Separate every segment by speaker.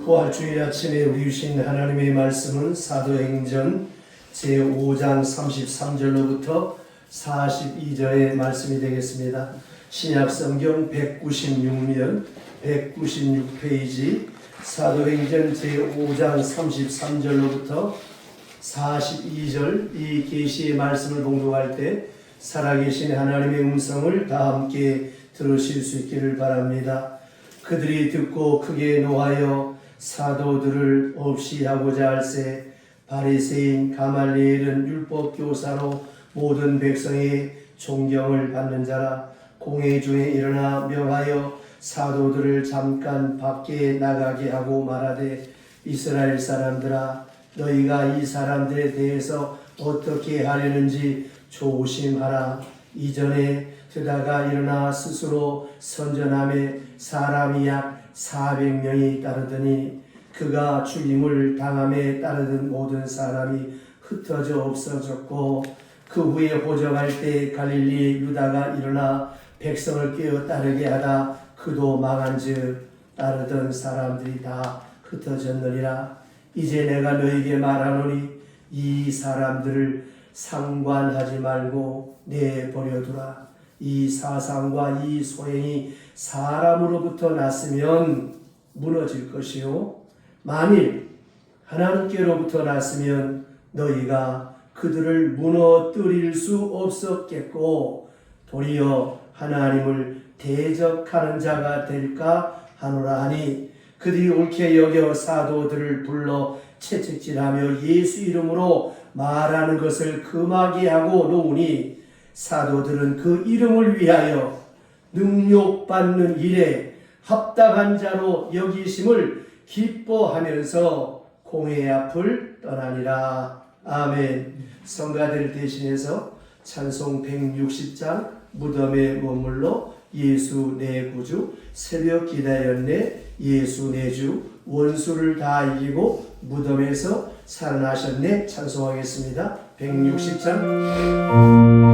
Speaker 1: 부활주일 아침에 우리 주신 하나님의 말씀은 사도행전 제5장 33절로부터 42절의 말씀이 되겠습니다. 신약성경 196면 196페이지 사도행전 제5장 33절로부터 42절 이 계시의 말씀을 봉독할 때 살아계신 하나님의 음성을 다 함께 들으실 수 있기를 바랍니다. 그들이 듣고 크게 노하여 사도들을 없이 하고자 할세 바리새인 가말리엘은 율법교사로 모든 백성의 존경을 받는 자라. 공회 중에 일어나 명하여 사도들을 잠깐 밖에 나가게 하고 말하되 이스라엘 사람들아 너희가 이 사람들에 대해서 어떻게 하려는지 조심하라. 이전에 드다가 일어나 스스로 선전함에 사람이 약 400명이 따르더니 그가 죽임을 당함에 따르던 모든 사람이 흩어져 없어졌고 그 후에 호적할 때 갈릴리 유다가 일어나 백성을 깨어 따르게 하다 그도 망한즉 따르던 사람들이 다 흩어졌느니라. 이제 내가 너에게 말하노니 이 사람들을 상관하지 말고 내버려두라. 이 사상과 이 소행이 사람으로부터 났으면 무너질 것이요 만일 하나님께로부터 났으면 너희가 그들을 무너뜨릴 수 없었겠고 도리어 하나님을 대적하는 자가 될까 하노라 하니 그들이 옳게 여겨 사도들을 불러 채찍질하며 예수 이름으로 말하는 것을 금하게 하고 놓으니 사도들은 그 이름을 위하여 능욕받는 일에 합당한 자로 여기심을 기뻐하면서 공회 앞을 떠나니라. 아멘. 성가대를 대신해서 찬송 160장 무덤에 머물러 예수 내 구주 새벽 기다렸네 예수 내 주 원수를 다 이기고 무덤에서 살아나셨네 찬송하겠습니다. 160장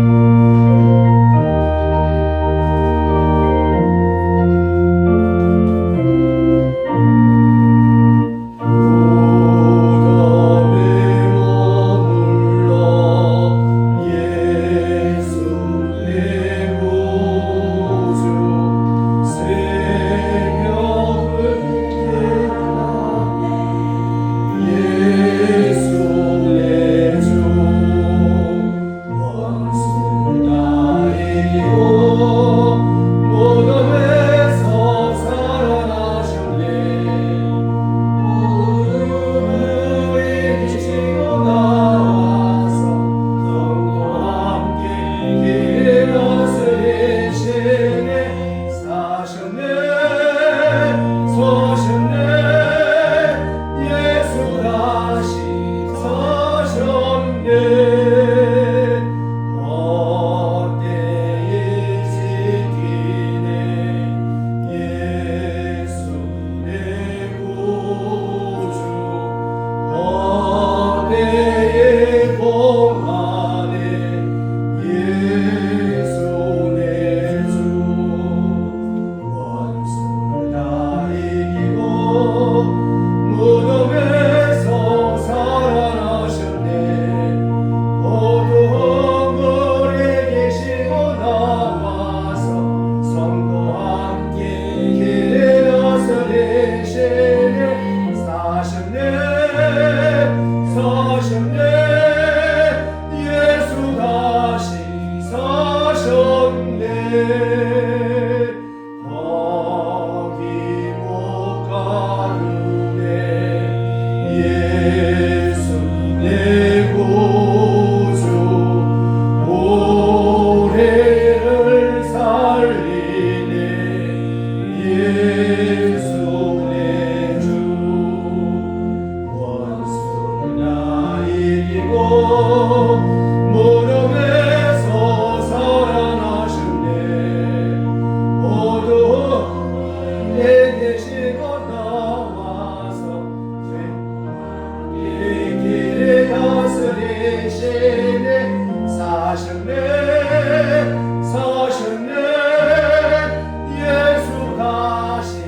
Speaker 1: 예수 다시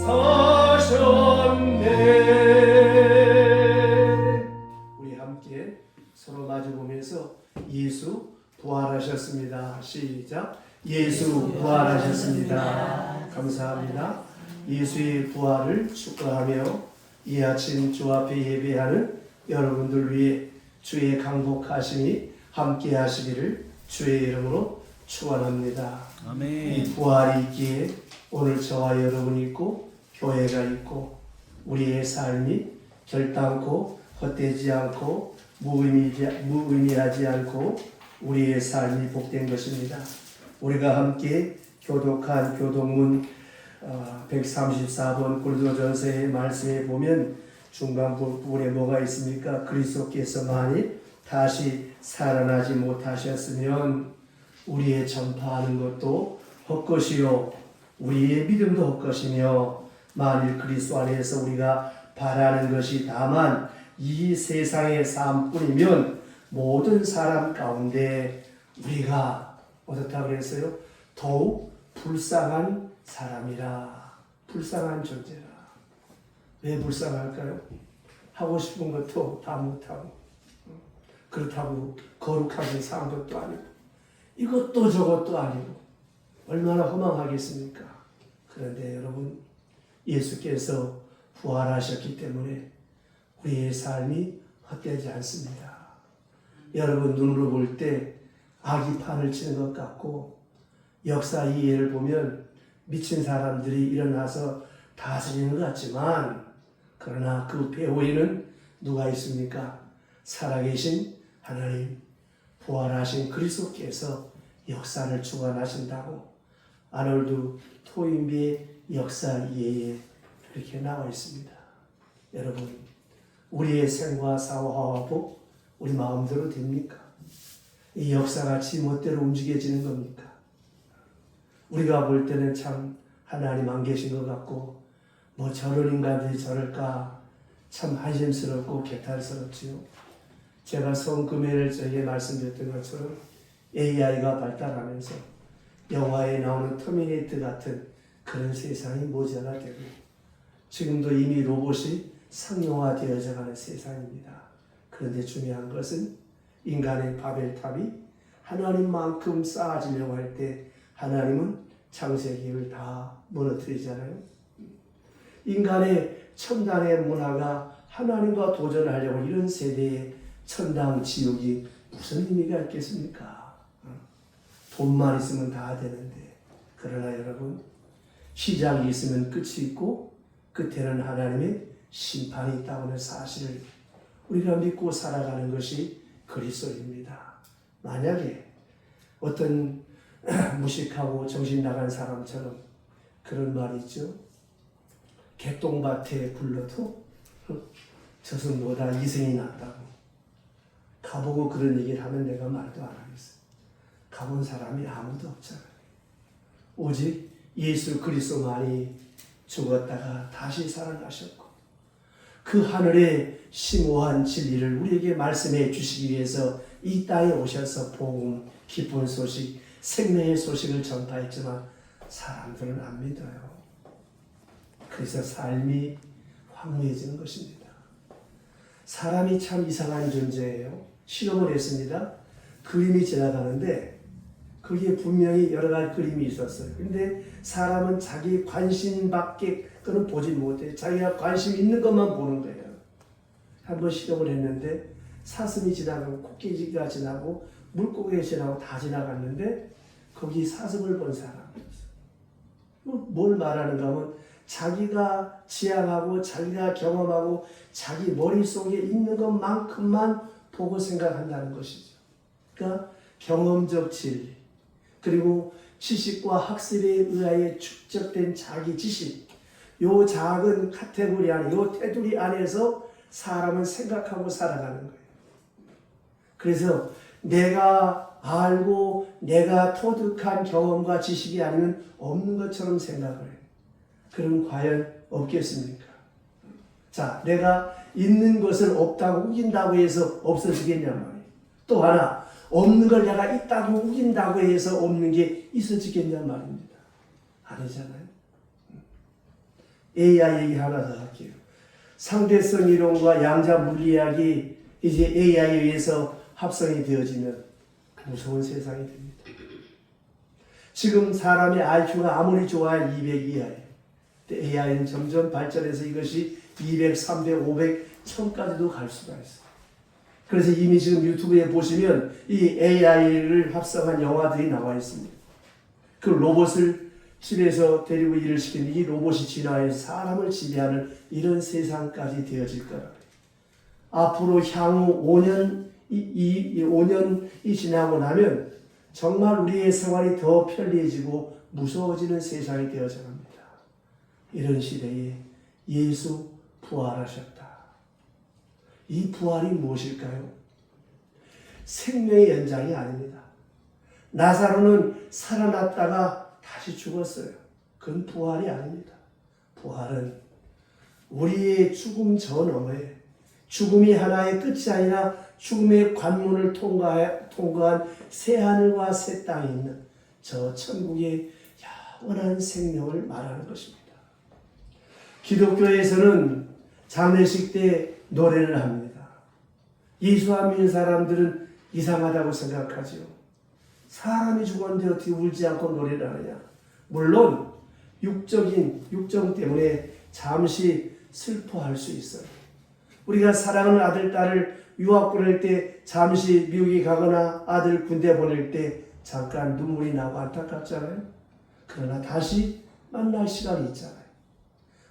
Speaker 1: 서셨네. 예수 부활하셨습니다. 감사합니다. 예수의 부활을 축하하며 이 아침 주 앞에 예배하는 여러분들 위해 주의 강복하심이 함께 하시기를 주의 이름으로 축원합니다.
Speaker 2: 아멘.
Speaker 1: 이 부활이 있기에 오늘 저와 여러분이 있고 교회가 있고 우리의 삶이 결단코 헛되지 않고 무의미하지 않고 우리의 삶이 복된 것입니다. 우리가 함께 교독한 교독문 134번 고린도전서의 말씀에 보면 중간 부분에 뭐가 있습니까? 그리스도께서 만일 다시 살아나지 못하셨으면 우리의 전파하는 것도 헛것이요 우리의 믿음도 헛것이며 만일 그리스도 안에서 우리가 바라는 것이 다만 이 세상의 삶뿐이면 모든 사람 가운데 우리가 어떻다 그랬어요? 더욱 불쌍한 사람이라. 불쌍한 존재라. 왜 불쌍할까요? 하고 싶은 것도 다 못하고 그렇다고 거룩하게 사는 것도 아니고 이것도 저것도 아니고 얼마나 허망하겠습니까? 그런데 여러분 예수께서 부활하셨기 때문에 우리의 삶이 헛되지 않습니다. 여러분 눈으로 볼 때 악이 판을 치는 것 같고 역사 이해를 보면 미친 사람들이 일어나서 다스리는 것 같지만 그러나 그 배후에는 누가 있습니까? 살아계신 하나님 부활하신 그리스도께서 역사를 주관하신다고 아놀드 토인비의 역사 이해에 그렇게 나와 있습니다. 여러분 우리의 생과 사와 화복 우리 마음대로 됩니까? 이 역사가 지멋대로 움직여지는 겁니까? 우리가 볼 때는 참 하나님 안 계신 것 같고 뭐 저런 인간들이 저럴까 참 한심스럽고 개탈스럽지요. 제가 성금회를 저에게 말씀드렸던 것처럼 AI가 발달하면서 영화에 나오는 터미네이터 같은 그런 세상이 모자라 되고 지금도 이미 로봇이 상용화되어져 가는 세상입니다. 그런데 중요한 것은 인간의 바벨탑이 하나님만큼 쌓아지려고 할 때 하나님은 창세기를 다 무너뜨리잖아요. 인간의 천당의 문화가 하나님과 도전하려고 이런 세대의 천당 지옥이 무슨 의미가 있겠습니까? 돈만 있으면 다 되는데 그러나 여러분 시작이 있으면 끝이 있고 끝에는 하나님의 심판이 있다는 사실을 우리가 믿고 살아가는 것이 그리스도입니다. 만약에 어떤 무식하고 정신 나간 사람처럼 그런 말이 있죠. 개똥밭에 굴러도 저승보다 이승이 낫다고. 가보고 그런 얘기를 하면 내가 말도 안 하겠어. 가본 사람이 아무도 없잖아요. 오직 예수 그리스도만이 죽었다가 다시 살아나셨고 그 하늘의 심오한 진리를 우리에게 말씀해 주시기 위해서 이 땅에 오셔서 복음, 기쁜 소식, 생명의 소식을 전파했지만 사람들은 안 믿어요. 그래서 삶이 황무해지는 것입니다. 사람이 참 이상한 존재예요. 실험을 했습니다. 그림이 지나가는데 거기에 분명히 여러 가지 그림이 있었어요. 근데 사람은 자기 관심 밖에 그는 보지 못해요. 자기가 관심 있는 것만 보는 거예요. 한번 실험을 했는데 사슴이 지나가고 코끼리가 지나고 물고기가 지나고 다 지나갔는데 거기 사슴을 본 사람이었어요. 뭘 말하는가 하면 자기가 지향하고 자기가 경험하고 자기 머릿속에 있는 것만큼만 보고 생각한다는 것이죠. 그러니까 경험적 진리 그리고 지식과 학습에 의하여 축적된 자기 지식 요 작은 카테고리 안에 요 테두리 안에서 사람은 생각하고 살아가는 거예요. 그래서 내가 알고 내가 터득한 경험과 지식이 아니면 없는 것처럼 생각을 해요. 그럼 과연 없겠습니까? 자, 내가 있는 것을 없다고 우긴다고 해서 없어지겠냐 말이에요. 또 하나, 없는 걸 내가 있다고 우긴다고 해서 없는 게 있어지겠냐 말입니다. 아니잖아요. AI 얘기 하나 더 할게요. 상대성 이론과 양자 물리학이 이제 AI에 의해서 합성이 되어지면 무서운 세상이 됩니다. 지금 사람의 IQ가 아무리 좋아야 200 이하예요. AI는 점점 발전해서 이것이 200, 300, 500, 1000까지도 갈 수가 있어요. 그래서 이미 지금 유튜브에 보시면 이 AI를 합성한 영화들이 나와 있습니다. 그 로봇을 집에서 데리고 일을 시키는 이 로봇이 진화해서 사람을 지배하는 이런 세상까지 되어질 거라고요. 앞으로 향후 5년이 지나고 나면 정말 우리의 생활이 더 편리해지고 무서워지는 세상이 되어져 갑니다. 이런 시대에 예수 부활하셨다. 이 부활이 무엇일까요? 생명의 연장이 아닙니다. 나사로는 살아났다가 다시 죽었어요. 그건 부활이 아닙니다. 부활은 우리의 죽음 전후에 죽음이 하나의 끝이 아니라 죽음의 관문을 통과한 새하늘과 새 땅이 있는 저 천국의 영원한 생명을 말하는 것입니다. 기독교에서는 장례식 때 노래를 합니다. 예수 안 믿는 사람들은 이상하다고 생각하죠. 사람이 죽었는데 어떻게 울지 않고 노래를 하느냐. 물론 육정 때문에 잠시 슬퍼할 수 있어요. 우리가 사랑하는 아들, 딸을 유학 보낼 때 잠시 미국에 가거나 아들 군대 보낼 때 잠깐 눈물이 나고 안타깝잖아요. 그러나 다시 만날 시간이 있잖아요.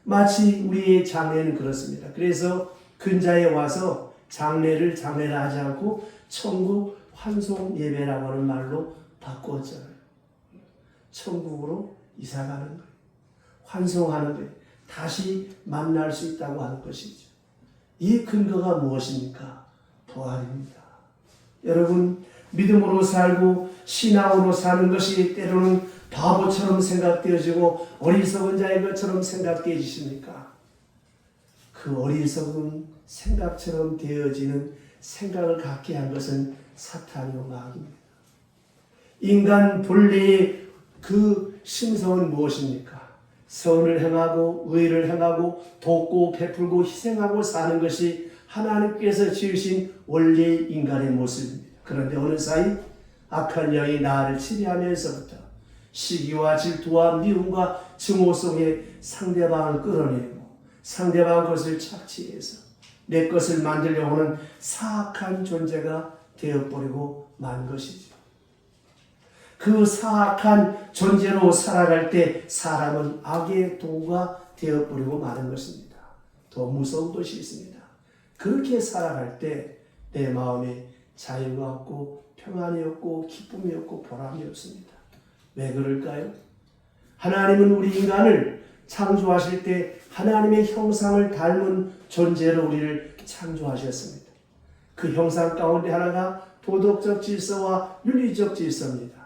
Speaker 1: 마치 우리의 장례는 그렇습니다. 그래서 근자에 와서 장례를 하지 않고 천국 환송 예배라고 하는 말로 바꾸었잖아요. 천국으로 이사가는 거예요. 환송하는 거예요. 다시 만날 수 있다고 하는 것이죠. 이 근거가 무엇입니까? 부활입니다. 여러분, 믿음으로 살고 신앙으로 사는 것이 때로는 바보처럼 생각되어지고 어리석은 자의 것처럼 생각되어지십니까? 그 어리석은 생각처럼 되어지는 생각을 갖게 한 것은 사탄이요 마귀입니다. 인간 본래의 그 심성은 무엇입니까? 선을 행하고 의를 행하고 돕고 베풀고 희생하고 사는 것이 하나님께서 지으신 원래의 인간의 모습입니다. 그런데 어느 사이 악한 영이 나를 지배하면서부터 시기와 질투와 미움과 증오 속에 상대방을 끌어내고 상대방 것을 착취해서 내 것을 만들려고 하는 사악한 존재가 되어버리고 만 것이죠. 그 사악한 존재로 살아갈 때 사람은 악의 도구가 되어버리고 마는 것입니다. 더 무서운 것이 있습니다. 그렇게 살아갈 때 내 마음에 자유가 없고 평안이 없고 기쁨이 없고 보람이 없습니다. 왜 그럴까요? 하나님은 우리 인간을 창조하실 때 하나님의 형상을 닮은 존재로 우리를 창조하셨습니다. 그 형상 가운데 하나가 도덕적 질서와 윤리적 질서입니다.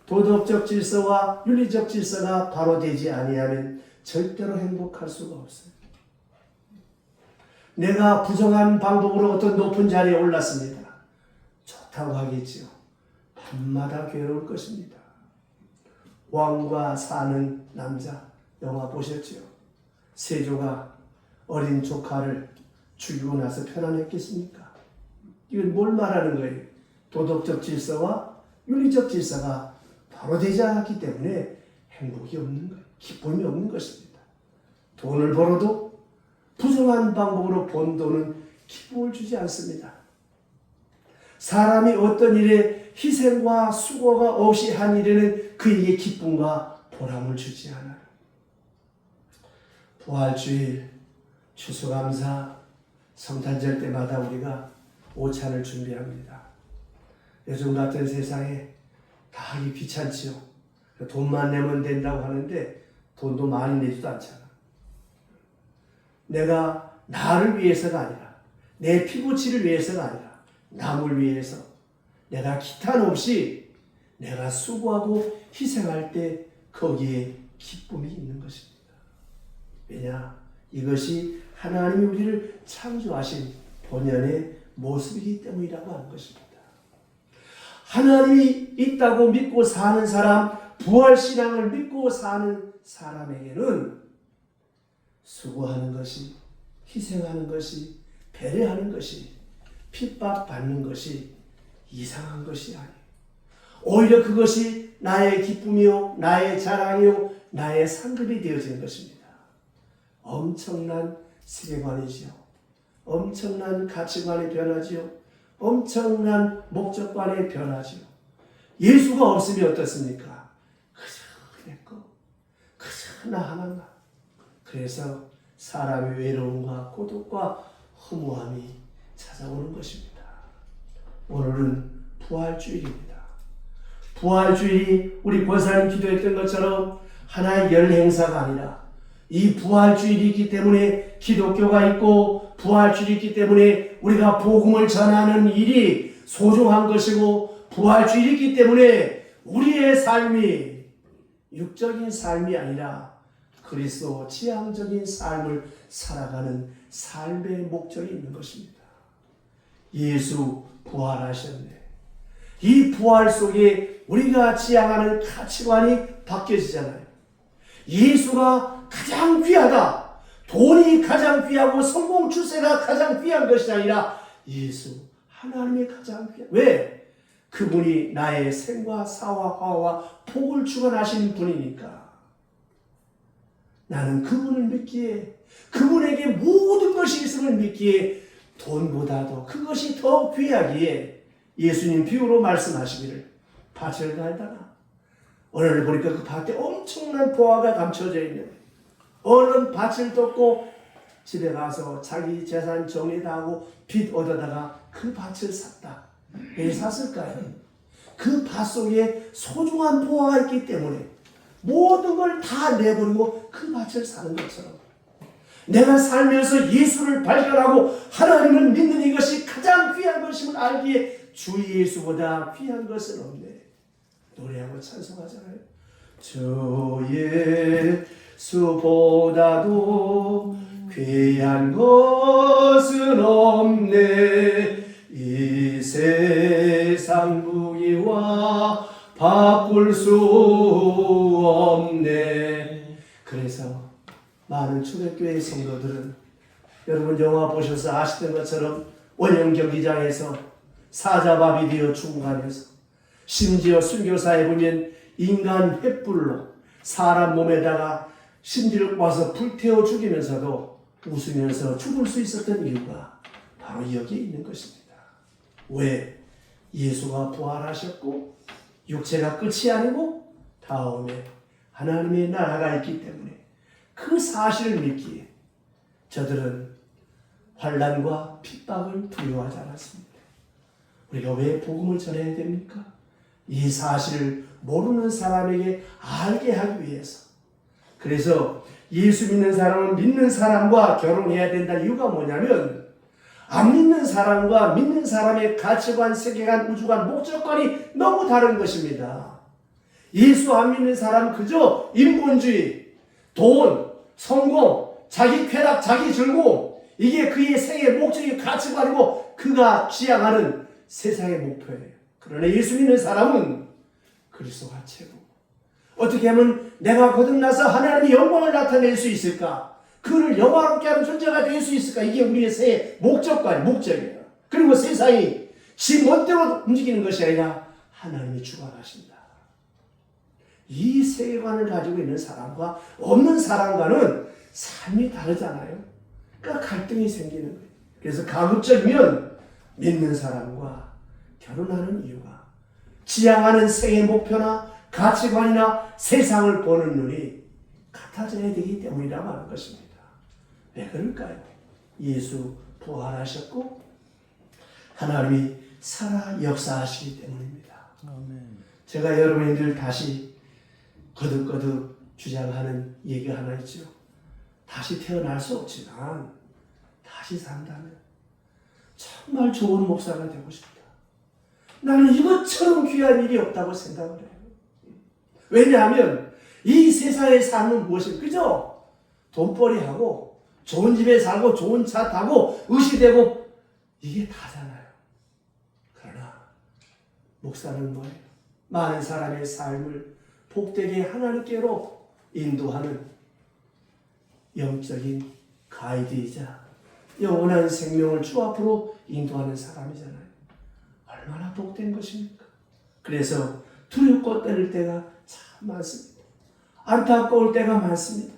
Speaker 1: 도덕적 질서와 윤리적 질서가 바로 되지 아니하면 절대로 행복할 수가 없어요. 내가 부정한 방법으로 어떤 높은 자리에 올랐습니다. 좋다고 하겠지요. 밤마다 괴로울 것입니다. 왕과 사는 남자 영화 보셨죠? 세조가 어린 조카를 죽이고 나서 편안했겠습니까? 이건 뭘 말하는 거예요? 도덕적 질서와 윤리적 질서가 바로 되지 않았기 때문에 행복이 없는 거예요. 기쁨이 없는 것입니다. 돈을 벌어도 부정한 방법으로 번 돈은 기쁨을 주지 않습니다. 사람이 어떤 일에 희생과 수고가 없이 한 일에는 그에게 기쁨과 보람을 주지 않아요. 부활주일, 추수감사, 성탄절 때마다 우리가 오찬을 준비합니다. 요즘 같은 세상에 다 하기 귀찮지요. 돈만 내면 된다고 하는데 돈도 많이 내지도 않잖아. 내가 나를 위해서가 아니라 내 피부치를 위해서가 아니라 남을 위해서 내가 기탄 없이 내가 수고하고 희생할 때 거기에 기쁨이 있는 것입니다. 왜냐? 이것이 하나님이 우리를 창조하신 본연의 모습이기 때문이라고 하는 것입니다. 하나님이 있다고 믿고 사는 사람, 부활신앙을 믿고 사는 사람에게는 수고하는 것이, 희생하는 것이, 배려하는 것이, 핍박받는 것이 이상한 것이 아니에요. 오히려 그것이 나의 기쁨이요, 나의 자랑이요, 나의 상급이 되어지는 것입니다. 엄청난 세계관이지요. 엄청난 가치관의 변화지요. 엄청난 목적관의 변화지요. 예수가 없으면 어떻습니까? 그저 내 거, 그저 나 하나만. 그래서 사람의 외로움과 고독과 허무함이 찾아오는 것입니다. 오늘은 부활주일입니다. 부활주일이 우리 권사님 기도했던 것처럼 하나의 열 행사가 아니라 이 부활주일이기 때문에 기독교가 있고 부활주일이 있기 때문에 우리가 복음을 전하는 일이 소중한 것이고 부활주일이기 때문에 우리의 삶이 육적인 삶이 아니라 그리스도 지향적인 삶을 살아가는 삶의 목적이 있는 것입니다. 예수 부활하셨네. 이 부활 속에 우리가 지향하는 가치관이 바뀌어지잖아요. 예수가 가장 귀하다. 돈이 가장 귀하고 성공 추세가 가장 귀한 것이 아니라 예수, 하나님이 가장 귀한. 왜? 그분이 나의 생과 사와 화와 복을 주관하시는 분이니까. 나는 그분을 믿기에, 그분에게 모든 것이 있음을 믿기에 돈보다도 그것이 더 귀하기에 예수님 비유로 말씀하시기를 밭을 갈다가 오늘 보니까 그 밭에 엄청난 보화가 감춰져 있는 얼른 밭을 덮고 집에 가서 자기 재산 정리다 하고 빚 얻어다가 그 밭을 샀다. 왜 샀을까요? 그 밭 속에 소중한 보화가 있기 때문에 모든 걸 다 내버리고 그 밭을 사는 것처럼 내가 살면서 예수를 발견하고 하나님을 믿는 이것이 가장 귀한 것임을 알기에 주 예수보다 귀한 것은 없네. 노래하고 찬송하잖아요. 주 예수보다도 귀한 것은 없네. 이 세상 무기와 바꿀 수 없네. 그래서 많은 초대교회 성도들은 여러분 영화 보셔서 아시던 것처럼 원형 경기장에서 사자밥이 되어 죽어가면서 심지어 순교사에 보면 인간 횃불로 사람 몸에다가 심지를 와서 불태워 죽이면서도 웃으면서 죽을 수 있었던 이유가 바로 여기에 있는 것입니다. 왜? 예수가 부활하셨고 육체가 끝이 아니고 다음에 하나님의 나라가 있기 때문에 그 사실을 믿기에 저들은 환난과 핍박을 두려워하지 않았습니다. 우리가 왜 복음을 전해야 됩니까? 이 사실을 모르는 사람에게 알게 하기 위해서. 그래서 예수 믿는 사람은 믿는 사람과 결혼해야 된다는 이유가 뭐냐면 안 믿는 사람과 믿는 사람의 가치관, 세계관, 우주관, 목적관이 너무 다른 것입니다. 예수 안 믿는 사람은 그저 인본주의, 돈, 성공, 자기 쾌락, 자기 즐거움 이게 그의 생의 목적이 가치관이고 그가 지향하는 세상의 목표예요. 그러나 예수 믿는 사람은 그리스도가 최고. 어떻게 하면 내가 거듭나서 하나님의 영광을 나타낼 수 있을까? 그를 영화롭게 하는 존재가 될 수 있을까? 이게 우리의 새해 목적이에요. 그리고 세상이 지 멋대로 움직이는 것이 아니라 하나님이 주관하신다. 이 세계관을 가지고 있는 사람과 없는 사람과는 삶이 다르잖아요. 그러니까 갈등이 생기는 거예요. 그래서 가급적이면 믿는 사람과 결혼하는 이유가 지향하는 생의 목표나 가치관이나 세상을 보는 눈이 같아져야 되기 때문이라고 하는 것입니다. 왜 그럴까요? 예수 부활하셨고 하나님이 살아 역사하시기 때문입니다. 아멘. 제가 여러분들 다시 거듭거듭 주장하는 얘기가 하나 있죠. 다시 태어날 수 없지만 다시 산다면 정말 좋은 목사가 되고 싶다. 나는 이것처럼 귀한 일이 없다고 생각을 해요. 왜냐하면 이 세상의 삶은 무엇입니까? 그죠? 돈벌이하고 좋은 집에 살고 좋은 차 타고 의시되고 이게 다잖아요. 그러나 목사는 뭐예요? 많은 사람의 삶을 복되게 하나님께로 인도하는 영적인 가이드이자 영원한 생명을 주 앞으로 인도하는 사람이잖아요. 얼마나 복된 것입니까? 그래서 두렵고 떨릴 때가 참 많습니다. 안타까울 때가 많습니다.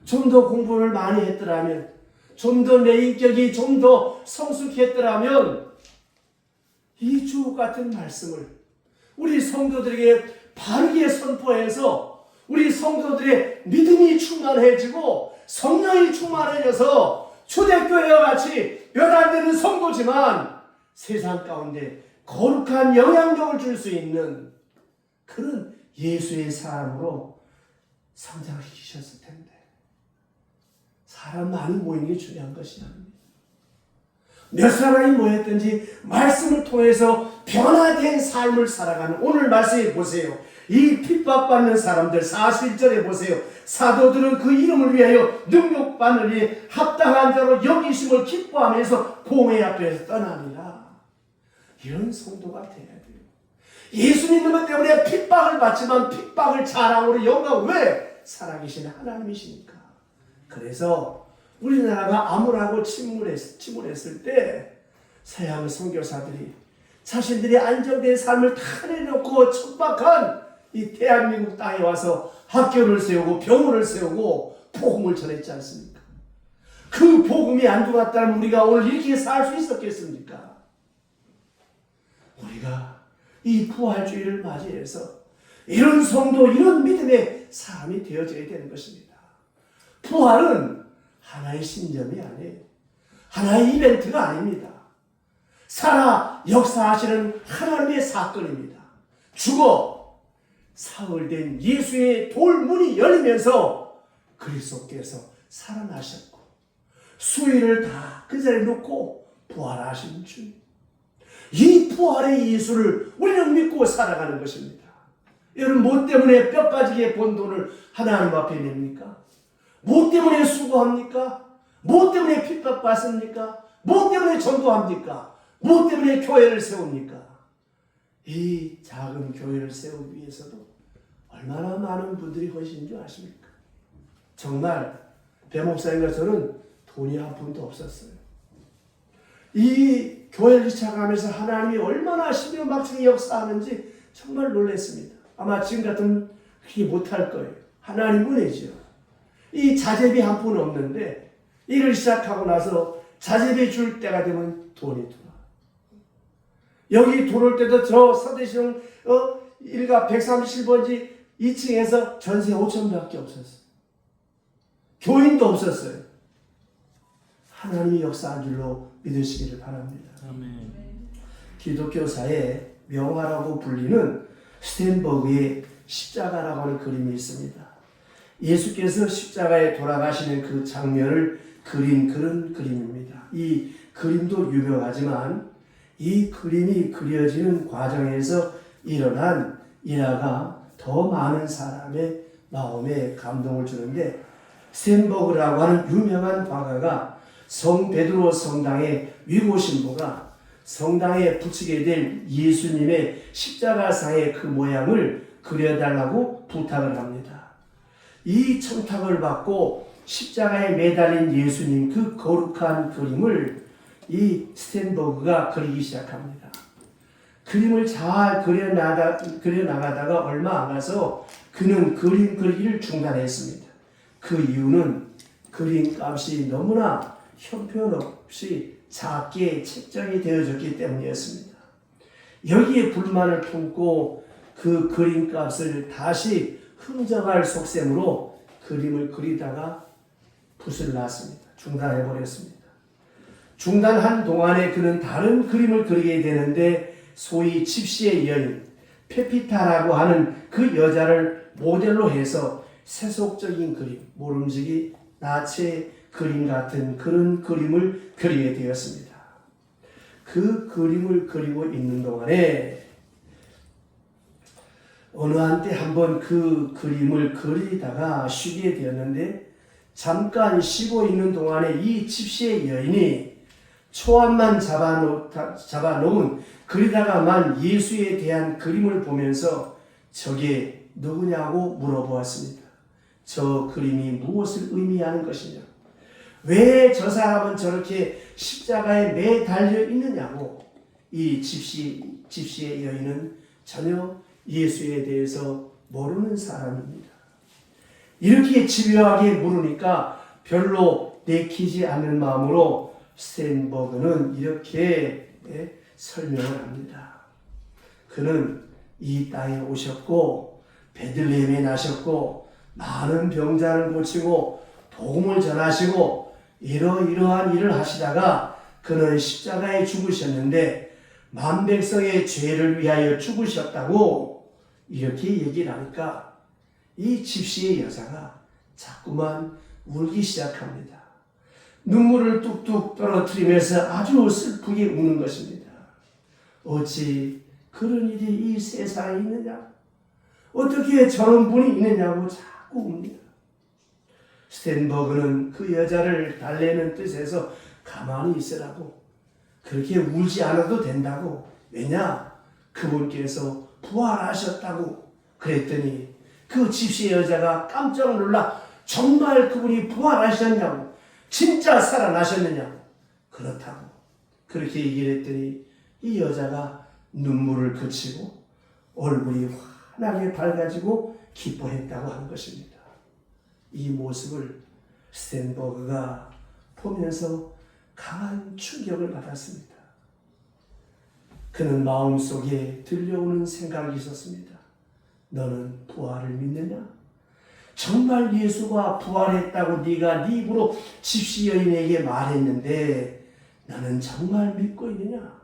Speaker 1: 좀 더 공부를 많이 했더라면, 좀 더 내 인격이 좀 더 성숙했더라면 이 주옥 같은 말씀을 우리 성도들에게 바르게 선포해서 우리 성도들의 믿음이 충만해지고 성령이 충만해져서 초대교회와 같이 몇 안 되는 성도지만 세상 가운데 거룩한 영향력을 줄 수 있는 그런 예수의 사람으로 성장시키셨을 텐데 사람 많이 모이는 게 중요한 것이 아닙니다. 몇 사람이 모였든지 말씀을 통해서 변화된 삶을 살아가는 오늘 말씀에 보세요. 이 핍박받는 사람들 41절에 보세요. 사도들은 그 이름을 위하여 능력받으니 합당한 자로 여기심을 기뻐하면서 공회 앞에서 떠나니라. 이런 성도가 돼야 돼요. 예수 믿는 것 때문에 핍박을 받지만 핍박을 자랑으로 영광 왜? 살아계신 하나님이시니까. 그래서 우리나라가 암울하고 침울했을 때 서양 선교사들이 자신들이 안정된 삶을 다 내놓고 척박한 이 대한민국 땅에 와서 학교를 세우고 병원을 세우고 복음을 전했지 않습니까? 그 복음이 안 들어왔다면 우리가 오늘 이렇게 살 수 있었겠습니까? 우리가 이 부활주의를 맞이해서 이런 성도, 이런 믿음의 사람이 되어져야 되는 것입니다. 부활은 하나의 신점이 아니에요. 하나의 이벤트가 아닙니다. 살아 역사하시는 하나님의 사건입니다. 죽어 사흘된 예수의 돌문이 열리면서 그리스도께서 살아나셨고 수위를 다 그 자리에 놓고 부활하신 주. 이 부활의 예수를 우리는 믿고 살아가는 것입니다. 여러분 뭐 때문에 뼈 빠지게 번 돈을 하나님 앞에 냅니까? 뭐 때문에 수고합니까? 뭐 때문에 핍박받습니까? 뭐 때문에 전도합니까? 뭐 때문에 교회를 세웁니까? 이 작은 교회를 세우기 위해서도 얼마나 많은 분들이 허신 줄 아십니까? 정말 배 목사님과 저는 돈이 한 푼도 없었어요. 이 교회를 시작하면서 하나님이 얼마나 신명막중히 역사하는지 정말 놀랐습니다. 아마 지금 같으면 그렇게 못할 거예요. 하나님 은혜죠. 이 자재비 한 푼 없는데 일을 시작하고 나서 자재비 줄 때가 되면 돈이 들어와. 여기 들어올 때도 저 서대시청 일가 137번지 2층에서 전세 5천밖에 없었어요. 교인도 없었어요. 하나님이 역사한 줄로 믿으시기를 바랍니다.
Speaker 2: 아멘.
Speaker 1: 기독교사의 명화라고 불리는 스텐버그의 십자가라고 하는 그림이 있습니다. 예수께서 십자가에 돌아가시는 그 장면을 그린 그런 그림입니다. 이 그림도 유명하지만 이 그림이 그려지는 과정에서 일어난 일화가 더 많은 사람의 마음에 감동을 주는데 스텐버그라고 하는 유명한 화가가 성 베드로 성당의 위고 신부가 성당에 붙이게 된 예수님의 십자가상의 그 모양을 그려달라고 부탁을 합니다. 이 청탁을 받고 십자가에 매달린 예수님 그 거룩한 그림을 이 스텐버그가 그리기 시작합니다. 그림을 잘 그려나가다가 얼마 안 가서 그는 그림 그리기를 중단했습니다. 그 이유는 그림값이 너무나 형편없이 작게 책정이 되어졌기 때문이었습니다. 여기에 불만을 품고 그 그림값을 다시 흥정할 속셈으로 그림을 그리다가 붓을 놨습니다. 중단해버렸습니다. 중단한 동안에 그는 다른 그림을 그리게 되는데 소위 집시의 여인 페피타라고 하는 그 여자를 모델로 해서 세속적인 그림, 모름지기 나체 그림 같은 그런 그림을 그리게 되었습니다. 그 그림을 그리고 있는 동안에 어느 한때 한번 그 그림을 그리다가 쉬게 되었는데 잠깐 쉬고 있는 동안에 이 집시의 여인이 초안만 잡아놓은 그리다가만 예수에 대한 그림을 보면서 저게 누구냐고 물어보았습니다. 저 그림이 무엇을 의미하는 것이냐? 왜 저 사람은 저렇게 십자가에 매달려 있느냐고 이 집시의 여인은 전혀 예수에 대해서 모르는 사람입니다. 이렇게 집요하게 물으니까 별로 내키지 않는 마음으로 스텐버그는 이렇게 설명을 합니다. 그는 이 땅에 오셨고 베들레헴에 나셨고 많은 병자를 고치고 복음을 전하시고 이러이러한 일을 하시다가 그는 십자가에 죽으셨는데 만백성의 죄를 위하여 죽으셨다고 이렇게 얘기를 하니까 이 집시의 여자가 자꾸만 울기 시작합니다. 눈물을 뚝뚝 떨어뜨리면서 아주 슬프게 우는 것입니다. 어찌 그런 일이 이 세상에 있느냐? 어떻게 저런 분이 있느냐고 자꾸 웁니다. 스텐버그는 그 여자를 달래는 뜻에서 가만히 있으라고, 그렇게 울지 않아도 된다고, 왜냐? 그분께서 부활하셨다고 그랬더니 그 집시 여자가 깜짝 놀라 정말 그분이 부활하셨냐고, 진짜 살아나셨느냐고, 그렇다고 그렇게 얘기를 했더니 이 여자가 눈물을 그치고 얼굴이 환하게 밝아지고 기뻐했다고 하는 것입니다. 이 모습을 스텐버그가 보면서 강한 충격을 받았습니다. 그는 마음속에 들려오는 생각이 있었습니다. 너는 부활을 믿느냐? 정말 예수가 부활했다고 네가 네 입으로 집시 여인에게 말했는데 너는 정말 믿고 있느냐?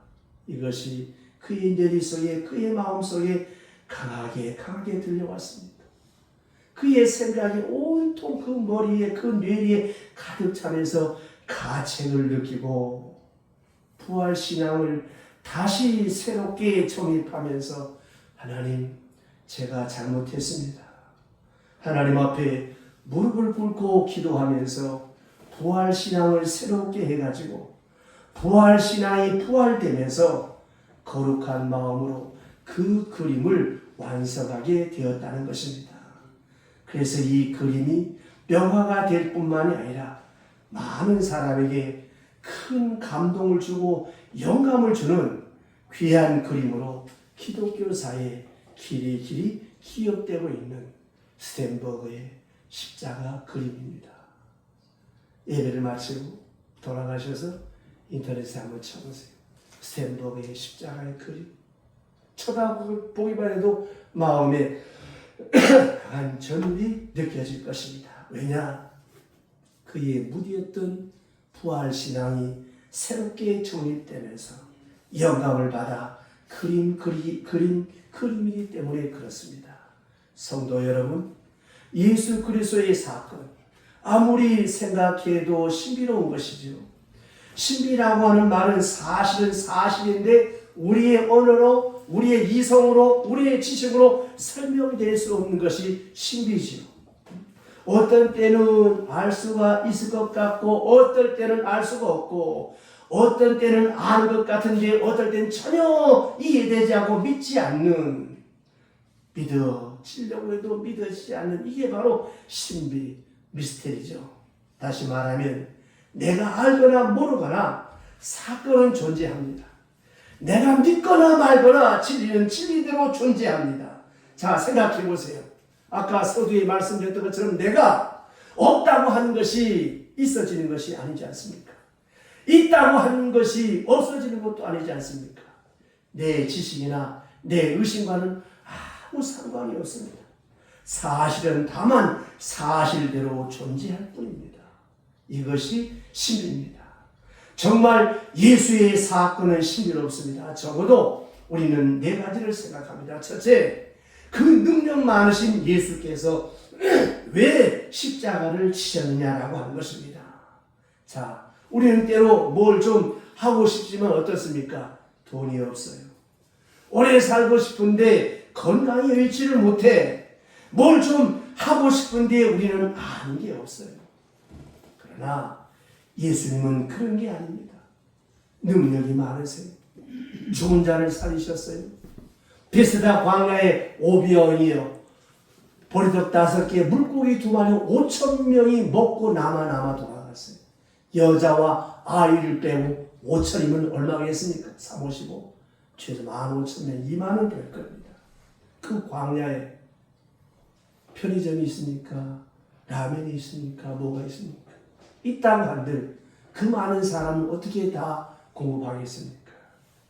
Speaker 1: 이것이 그의 뇌리 속에, 그의 마음속에 강하게 들려왔습니다. 그의 생각이 온통 그 머리에, 그 뇌리에 가득 차면서 가책을 느끼고 부활신앙을 다시 새롭게 정립하면서 하나님, 제가 잘못했습니다. 하나님 앞에 무릎을 꿇고 기도하면서 부활신앙을 새롭게 해가지고 부활신앙이 부활되면서 거룩한 마음으로 그 그림을 완성하게 되었다는 것입니다. 그래서 이 그림이 명화가 될 뿐만이 아니라 많은 사람에게 큰 감동을 주고 영감을 주는 귀한 그림으로 기독교사에 길이 기억되고 있는 스텐버그의 십자가 그림입니다. 예배를 마치고 돌아가셔서 인터넷에 한번 쳐보세요. 스텐버그의 십자가의 그림. 쳐다보기만 해도 마음에 강한 전율이 느껴질 것입니다. 왜냐? 그의 무디었던 부활신앙이 새롭게 정립되면서 영감을 받아 그림이기 때문에 그렇습니다. 성도 여러분, 예수 그리스도의 사건, 아무리 생각해도 신비로운 것이죠. 신비라고 하는 말은 사실은 사실인데 우리의 언어로, 우리의 이성으로, 우리의 지식으로 설명될 수 없는 것이 신비지요. 어떤 때는 알 수가 있을 것 같고 어떨 때는 알 수가 없고 어떤 때는 아는 것 같은데 어떨 때는 전혀 이해되지 않고 믿지 않는, 믿어지려고 해도 믿어지지 않는, 이게 바로 신비, 미스테리죠. 다시 말하면 내가 알거나 모르거나 사건은 존재합니다. 내가 믿거나 말거나 진리는 진리대로 존재합니다. 자, 생각해 보세요. 아까 서두에 말씀드렸던 것처럼 내가 없다고 하는 것이 있어지는 것이 아니지 않습니까? 있다고 하는 것이 없어지는 것도 아니지 않습니까? 내 지식이나 내 의심과는 아무 상관이 없습니다. 사실은 다만 사실대로 존재할 뿐입니다. 이것이 신비입니다. 정말 예수의 사건은 신비롭습니다. 적어도 우리는 네 가지를 생각합니다. 첫째, 그 능력 많으신 예수께서 왜 십자가를 치셨느냐라고 하는 것입니다. 자, 우리는 때로 뭘 좀 하고 싶지만 어떻습니까? 돈이 없어요. 오래 살고 싶은데 건강이 의지를 못해. 뭘 좀 하고 싶은데 우리는 아는 게 없어요. 그러나 예수님은 그런 게 아닙니다. 능력이 많으세요. 죽은 자를 살리셨어요. 베스다 광야에 오병이요, 보리떡 5개, 물고기 2마리, 5,000명이 먹고 남아 돌아갔어요. 여자와 아이를 빼고 5,000이면 얼마겠습니까? 3, 5, 15, 최소 15,000명, 2만원 될 겁니다. 그 광야에 편의점이 있습니까? 라면이 있습니까? 뭐가 있습니까? 이 땅 한들 그 많은 사람을 어떻게 다 공급하겠습니까?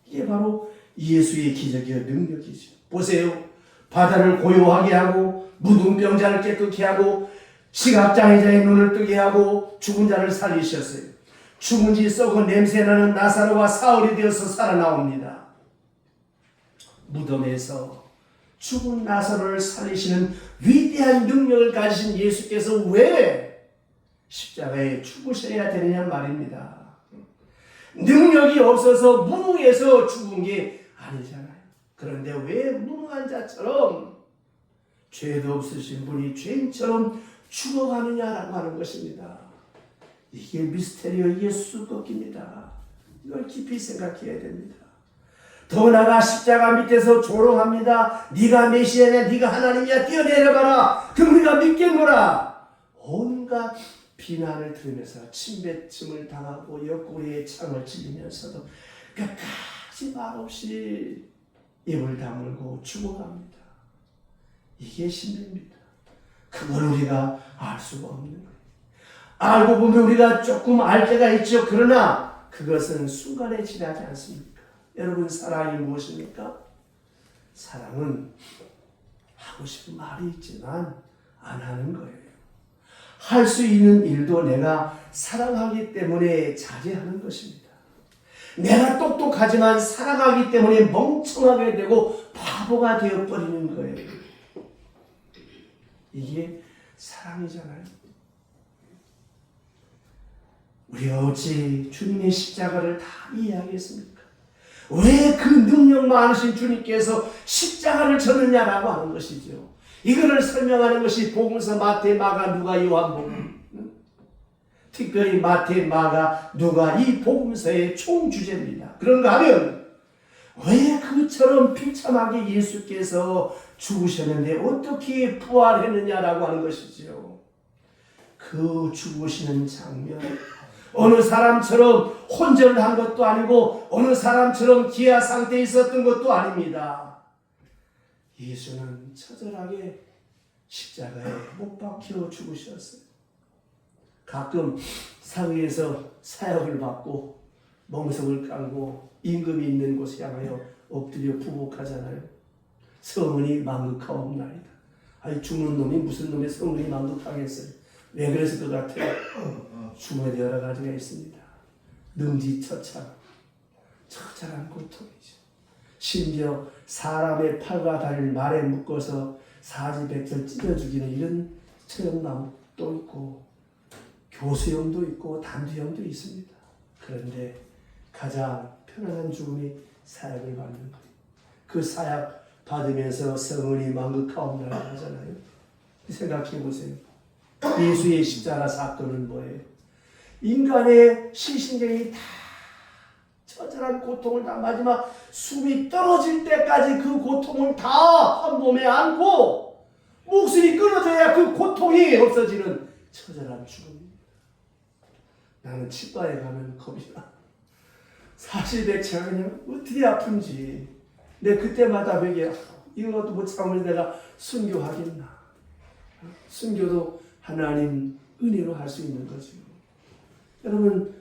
Speaker 1: 이게 바로 예수의 기적이요 능력이죠. 보세요. 바다를 고요하게 하고 무등병자를 깨끗게 하고 시각장애자의 눈을 뜨게 하고 죽은 자를 살리셨어요. 죽은 지 썩은 냄새나는 나사로와 사울이 되어서 살아나옵니다. 무덤에서 죽은 나사로를 살리시는 위대한 능력을 가지신 예수께서 왜 십자가에 죽으셔야 되느냐 말입니다. 능력이 없어서 무능해서 죽은 게 아니잖아요. 그런데 왜 무능한 자처럼 죄도 없으신 분이 죄인처럼 죽어가느냐라고 하는 것입니다. 이게 미스테리오, 이게 수수께끼입니다. 이걸 깊이 생각해야 됩니다. 더 나아가 십자가 밑에서 조롱합니다. 네가 메시아냐, 네가 하나님이야, 뛰어내려가라. 그럼 우리가 믿겠노라. 온갖 비난을 들으면서 침뱉음을 당하고 옆구리에 창을 찔리면서도 끝까지 말없이 입을 다물고 죽어갑니다. 이게 신뢰입니다. 그걸 우리가 알 수가 없는 거예요. 알고 보면 우리가 조금 알 때가 있죠. 그러나 그것은 순간에 지나지 않습니까? 여러분, 사랑이 무엇입니까? 사랑은 하고 싶은 말이 있지만 안 하는 거예요. 할 수 있는 일도 내가 사랑하기 때문에 자제하는 것입니다. 내가 똑똑하지만 사랑하기 때문에 멍청하게 되고 바보가 되어버리는 거예요. 이게 사랑이잖아요. 우리가 어찌 주님의 십자가를 다 이해하겠습니까? 왜 그 능력 많으신 주님께서 십자가를 졌느냐라고 하는 것이죠. 이거를 설명하는 것이 복음서 마태, 마가, 누가, 요한복음. 특별히 마태, 마가, 누가 이 복음서의 총주제입니다. 그런가 하면 왜 그처럼 비참하게 예수께서 죽으셨는데 어떻게 부활했느냐라고 하는 것이죠. 그 죽으시는 장면, 어느 사람처럼 혼전을 한 것도 아니고 어느 사람처럼 기아 상태에 있었던 것도 아닙니다. 예수는 처절하게 십자가에 못 박혀 죽으셨어요. 가끔 사회에서 사역을 받고 멍석을 깔고 임금이 있는 곳에 향하여 엎드려 부복하잖아요. 성은이 만극하옵나이다. 아니, 죽는 놈이 무슨 놈의 성은이 만극하겠어요. 왜 그랬을 것 같아요? 죽음에 여러 가지가 있습니다. 능지처참, 처절한 고통이죠. 심지어 사람의 팔과 다리를 말에 묶어서 사지백설 찢어 죽이는 이런 처형남도 있고 교수형도 있고 단두형도 있습니다. 그런데 가장 편안한 죽음이 사약을 받는 거예요. 그 사약 받으면서 성은이 만극하옵나라고 하잖아요. 생각해 보세요. 예수의 십자가 사건은 뭐예요? 인간의 시신경이 다 처절한 고통을 다 마지막 숨이 떨어질 때까지 그 고통을 다 한 몸에 안고 목숨이 끊어져야 그 고통이 없어지는 처절한 죽음입니다. 나는 치과에 가면 겁이 나. 사실백체가 그냥 어떻게 아픈지. 내 그때마다 베개 이것도 못 참으면 내가 순교하겠나. 순교도 하나님 은혜로 할 수 있는 거죠. 여러분,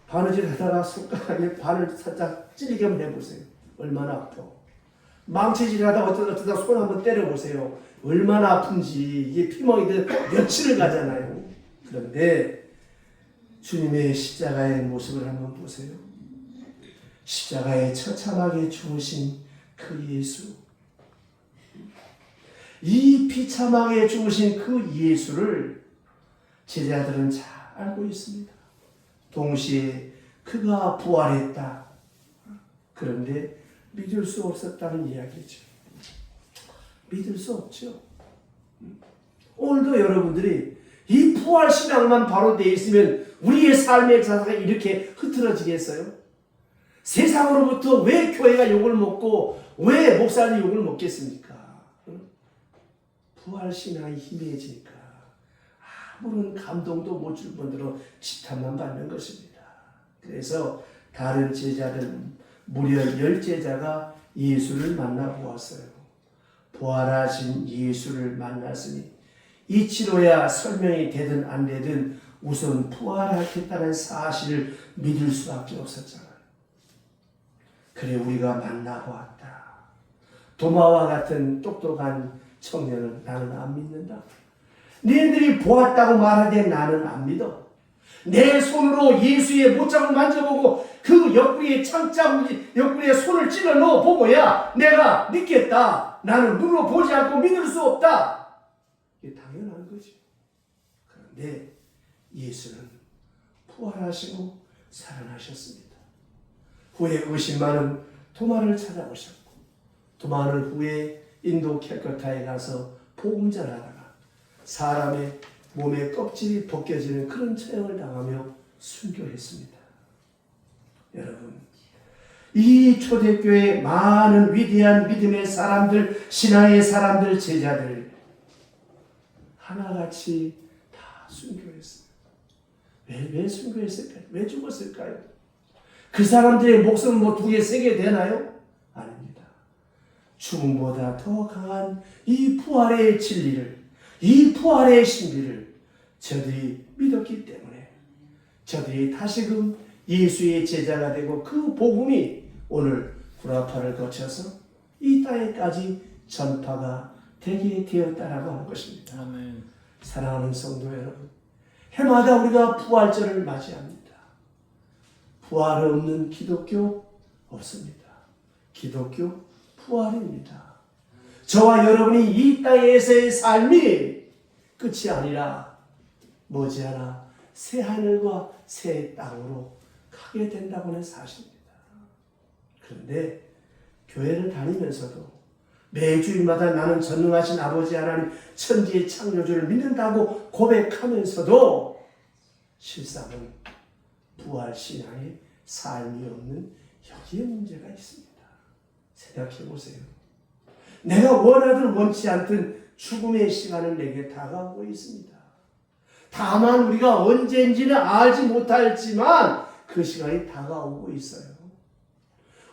Speaker 1: 바느질 하다가 손가락에 발을 살짝 찌르게 한번 해보세요. 얼마나 아파. 망치질 하다가 어쩌다 손 한번 때려보세요. 얼마나 아픈지. 이게 피멍이들 며칠을 가잖아요. 그런데 주님의 십자가의 모습을 한번 보세요. 십자가에 처참하게 죽으신 그 예수. 이 비참하게 죽으신 그 예수를 제자들은 잘 알고 있습니다. 동시에 그가 부활했다. 그런데 믿을 수 없었다는 이야기죠. 믿을 수 없죠. 오늘도 여러분들이 이 부활 신앙만 바로 돼 있으면 우리의 삶의 자세가 이렇게 흐트러지겠어요? 세상으로부터 왜 교회가 욕을 먹고 왜 목사님 욕을 먹겠습니까? 부활 신앙이 희미해지니까 아무런 감동도 못 줄 뿐더러 지탄만 받는 것입니다. 그래서 다른 제자들 무려 10제자가 예수를 만나 보았어요. 부활하신 예수를 만났으니 이치로야 설명이 되든 안 되든 우선 부활하겠다는 사실을 믿을 수밖에 없었잖아요. 그래 우리가 만나보았다. 도마와 같은 똑똑한 청년은 나는 안 믿는다. 너희들이 보았다고 말하되 나는 안 믿어. 내 손으로 예수의 못장을 만져보고 그 옆구리에 창자국이 옆구리에 손을 찔러 넣어 보고야 내가 믿겠다. 나는 눈으로 보지 않고 믿을 수 없다. 이게 당연한 거지. 그런데 예수는 부활하시고 살아나셨습니다. 후에 의심 많은 도마를 찾아오셨고 도마는 후에 인도 캘커타에 가서 복음 전하다가 사람의 몸의 껍질이 벗겨지는 그런 처형을 당하며 순교했습니다. 여러분, 이 초대교회 많은 위대한 믿음의 사람들, 신앙의 사람들, 제자들 하나같이 다 순교했어요. 왜 순교했을까요? 왜 죽었을까요? 그 사람들의 목숨 뭐 2개, 3개 되나요? 아닙니다. 죽음보다 더 강한 이 부활의 진리를, 이 부활의 신비를 저들이 믿었기 때문에 저들이 다시금 예수의 제자가 되고 그 복음이 오늘 구라파를 거쳐서 이 땅에까지 전파가 되게 되었다라고 하는 것입니다.
Speaker 2: 아멘.
Speaker 1: 사랑하는 성도 여러분, 해마다 우리가 부활절을 맞이합니다. 부활 없는 기독교 없습니다. 기독교 부활입니다. 저와 여러분이 이 땅에서의 삶이 끝이 아니라 머지않아 새 하늘과 새 땅으로 가게 된다고 하는 사실입니다. 그런데 교회를 다니면서도 매주일마다 나는 전능하신 아버지 하나님 천지의 창조주를 믿는다고 고백하면서도 실상은 부활신앙의 삶이 없는 여기에 문제가 있습니다. 생각해 보세요. 내가 원하든 원치 않든 죽음의 시간은 내게 다가오고 있습니다. 다만 우리가 언제인지는 알지 못할지만 그 시간이 다가오고 있어요.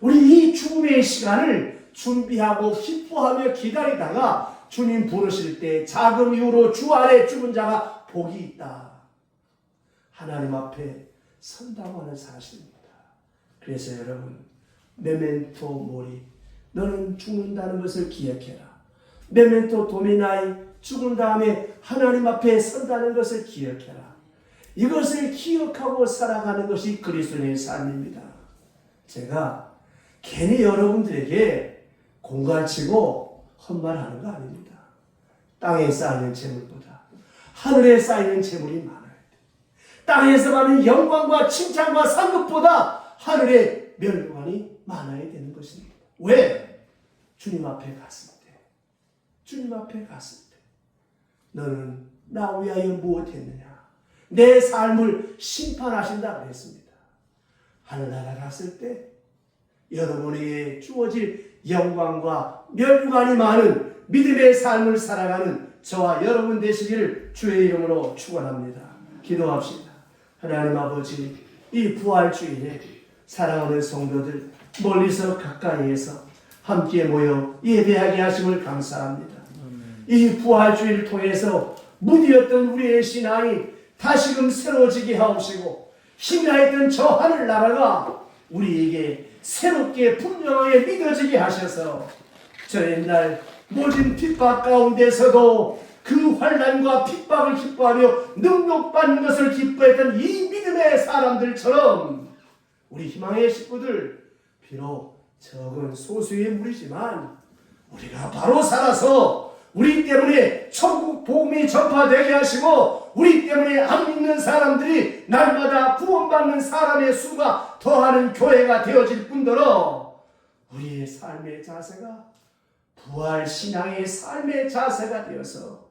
Speaker 1: 우리 이 죽음의 시간을 준비하고 기뻐하며 기다리다가 주님 부르실 때 자금 이후로 주 안에 죽은 자가 복이 있다. 하나님 앞에 선다고 하는 사실입니다. 그래서 여러분, 메멘토 모리, 너는 죽는다는 것을 기억해라. 메멘토 도미나이, 죽은 다음에 하나님 앞에 선다는 것을 기억해라. 이것을 기억하고 살아가는 것이 그리스도인의 삶입니다. 제가 괜히 여러분들에게 공갈치고 헛말하는 거 아닙니다. 땅에 쌓이는 재물보다 하늘에 쌓이는 재물이 많아요. 땅에서 받는 영광과 칭찬과 상급보다 하늘의 멸관이 많아야 되는 것입니다. 왜? 주님 앞에 갔을 때, 주님 앞에 갔을 때 너는 나 위하여 무엇했느냐? 내 삶을 심판하신다 그랬습니다. 하늘나라 갔을 때 여러분에게 주어질 영광과 멸관이 많은 믿음의 삶을 살아가는 저와 여러분 되시기를 주의 이름으로 축원합니다. 기도합시다. 하나님 아버지, 이 부활주일에 사랑하는 성도들 멀리서 가까이에서 함께 모여 예배하게 하심을 감사합니다. 이 부활주일을 통해서 무디었던 우리의 신앙이 다시금 새로워지게 하옵시고 희미했던 저 하늘나라가 우리에게 새롭게 분명하게 믿어지게 하셔서 저 옛날 모진 핍박 가운데서도 그 환난과 핍박을 기뻐하며 능력받는 것을 기뻐했던 이 믿음의 사람들처럼 우리 희망의 식구들 비록 적은 소수의 무리지만 우리가 바로 살아서 우리 때문에 천국 복음이 전파되게 하시고 우리 때문에 안 믿는 사람들이 날마다 구원받는 사람의 수가 더하는 교회가 되어질 뿐더러 우리의 삶의 자세가 부활신앙의 삶의 자세가 되어서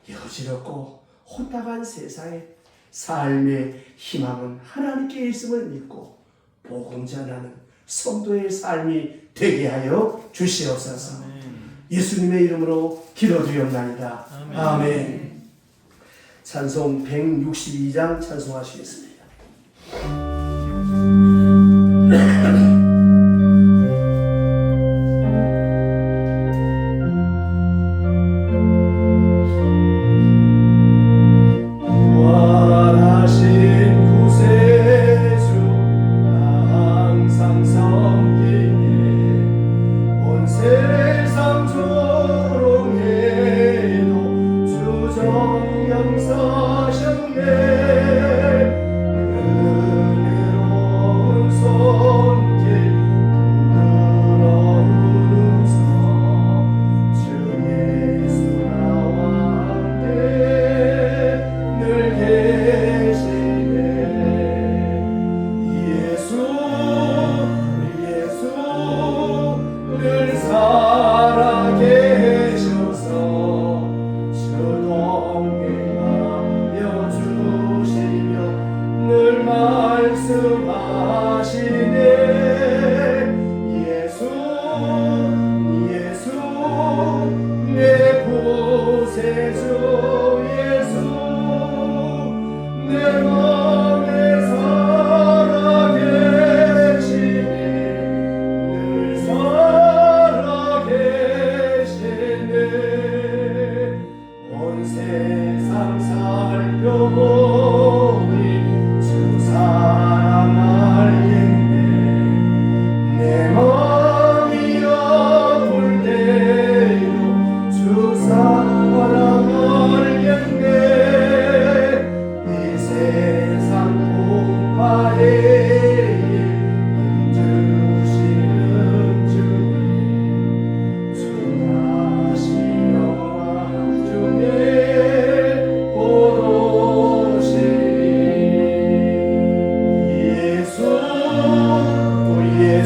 Speaker 1: 여지럽고 혼탁한 세상에 삶의 희망은 하나님께 있음을 믿고 복음 전하는 성도의 삶이 되게 하여 주시옵소서. 예수님의 이름으로 기도드리옵나이다. 아멘. 찬송 162장 찬송하시겠습니다.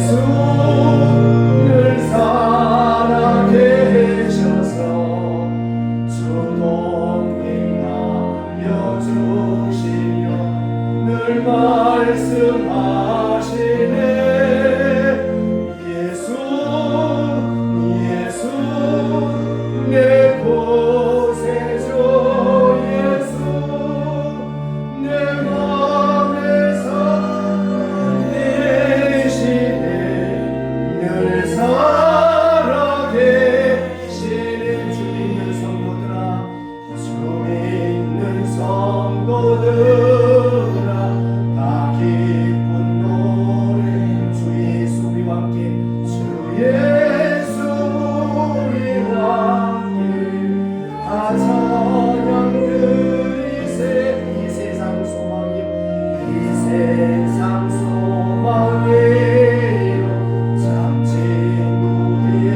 Speaker 1: 늘 살아계셔서 주 동행하여 주시며 늘 말씀하시네. 예수 예수 내 구세주 예수 내 맘에 살아계시네. 늘 살아계시는 주 믿는 성도들아, 주 믿는 성도들아, 다 기쁜 노래 주 예수 우리와 함께, 주 예수 우리와 함께 다 찬양 드리세. 이 세상 소망이요 이 세상 소망이요 잠시 무대에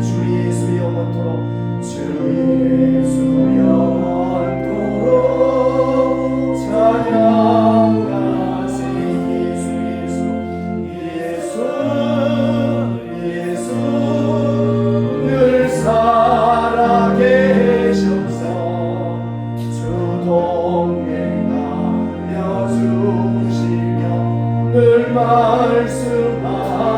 Speaker 1: 주 예수 영원토록 주 예수 영원토록 찬양하세. 예수 예수 예수 늘 살아계셔서 주 동행하여 주시며 늘 말씀하시네.